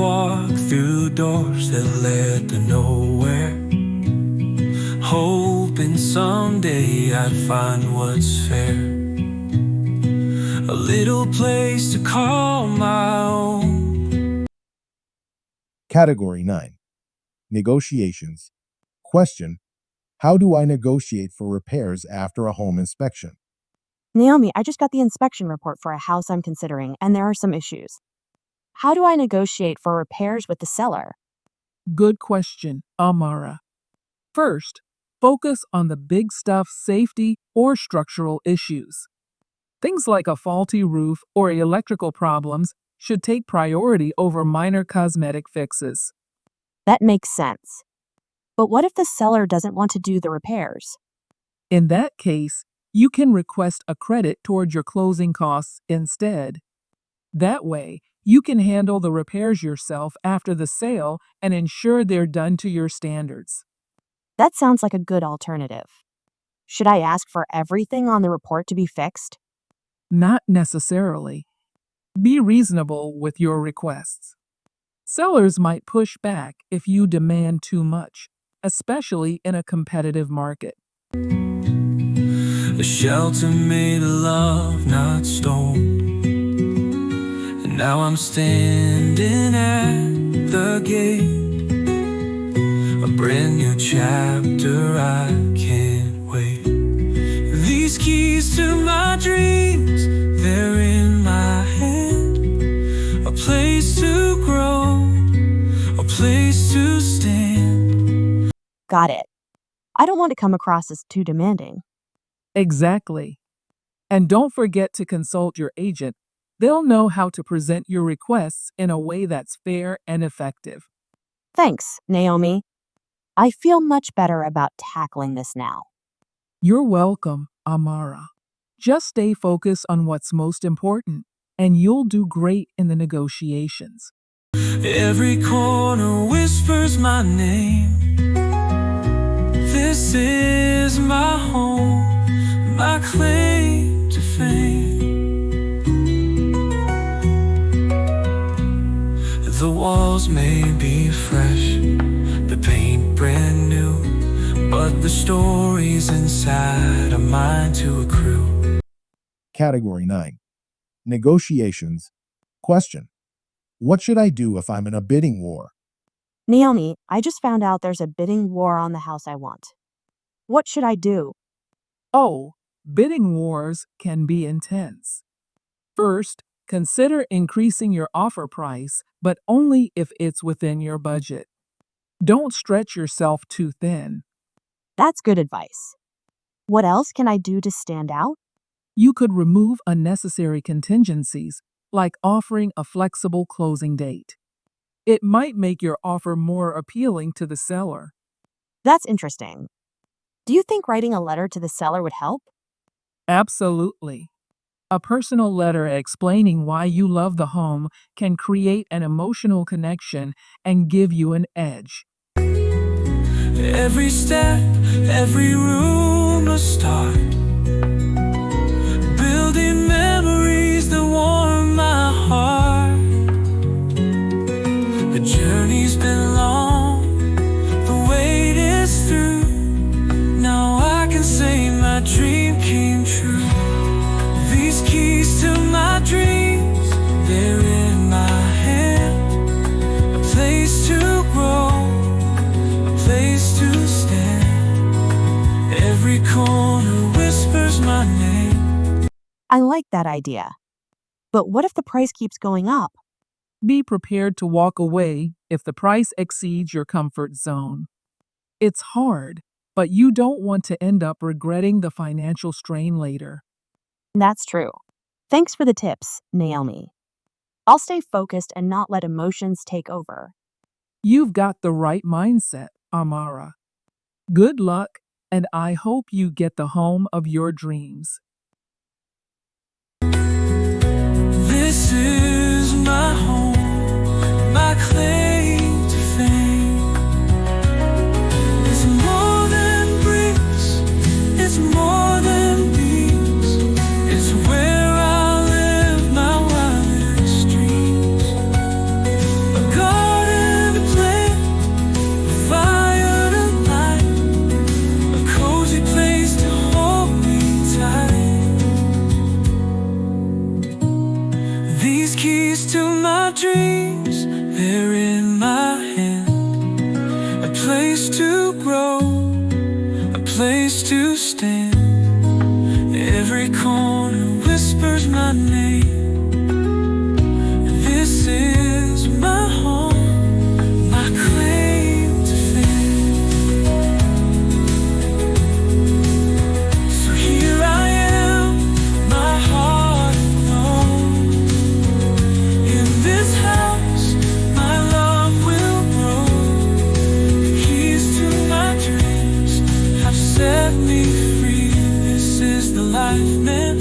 walk through doors that led to nowhere, hoping someday I'd find what's fair. A little place to call my own. Category 9. Negotiations. Question: how do I negotiate for repairs after a home inspection? Naomi, I just got the inspection report for a house I'm considering, and there are some issues. How do I negotiate for repairs with the seller? Good question, Amara. First, focus on the big stuff: safety or structural issues. Things like a faulty roof or electrical problems should take priority over minor cosmetic fixes. That makes sense. But what if the seller doesn't want to do the repairs? In that case, you can request a credit toward your closing costs instead. That way, you can handle the repairs yourself after the sale and ensure they're done to your standards. That sounds like a good alternative. Should I ask for everything on the report to be fixed? Not necessarily. Be reasonable with your requests. Sellers might push back if you demand too much, especially in a competitive market. A shelter made of love, not stone. And now I'm standing at the gate. A brand new chapter, I can't wait. These keys to my dreams, they're in my hand. A place to grow, a place to stand. Got it. I don't want to come across as too demanding. Exactly. And don't forget to consult your agent. They'll know how to present your requests in a way that's fair and effective. Thanks, Naomi. I feel much better about tackling this now. You're welcome, Amara. Just stay focused on what's most important, and you'll do great in the negotiations. Every corner whispers my name. This is my home, my claim to fame. The walls may be fresh, the paint brand new, but the stories inside are mine to accrue. Category 9. Negotiations. Question: what should I do if I'm in a bidding war? Naomi, I just found out there's a bidding war on the house I want. What should I do? Oh, bidding wars can be intense. First, consider increasing your offer price, but only if it's within your budget. Don't stretch yourself too thin. That's good advice. What else can I do to stand out? You could remove unnecessary contingencies, like offering a flexible closing date. It might make your offer more appealing to the seller. That's interesting. Do you think writing a letter to the seller would help? Absolutely. A personal letter explaining why you love the home can create an emotional connection and give you an edge. Every step, every room a start, building memories that warm my heart. The journey's been long, the wait is through. Now I can say my dream came true. These keys to my dreams, they're in my hand. A place to grow, a place to stand. Every corner whispers my name. I like that idea. But what if the price keeps going up? Be prepared to walk away if the price exceeds your comfort zone. It's hard, but you don't want to end up regretting the financial strain later. That's true. Thanks for the tips, Naomi. I'll stay focused and not let emotions take over. You've got the right mindset, Amara. Good luck, and I hope you get the home of your dreams. This is my home, my claim to fame. It's more than bricks, it's more than beams. It's where I live my wildest dreams. A to grow, a place to stand. Every corner whispers my name. This is my home, my claim to fame. So here I am, my heart alone. In this house, my love will grow. The keys to my dreams have set me free. This is the life meant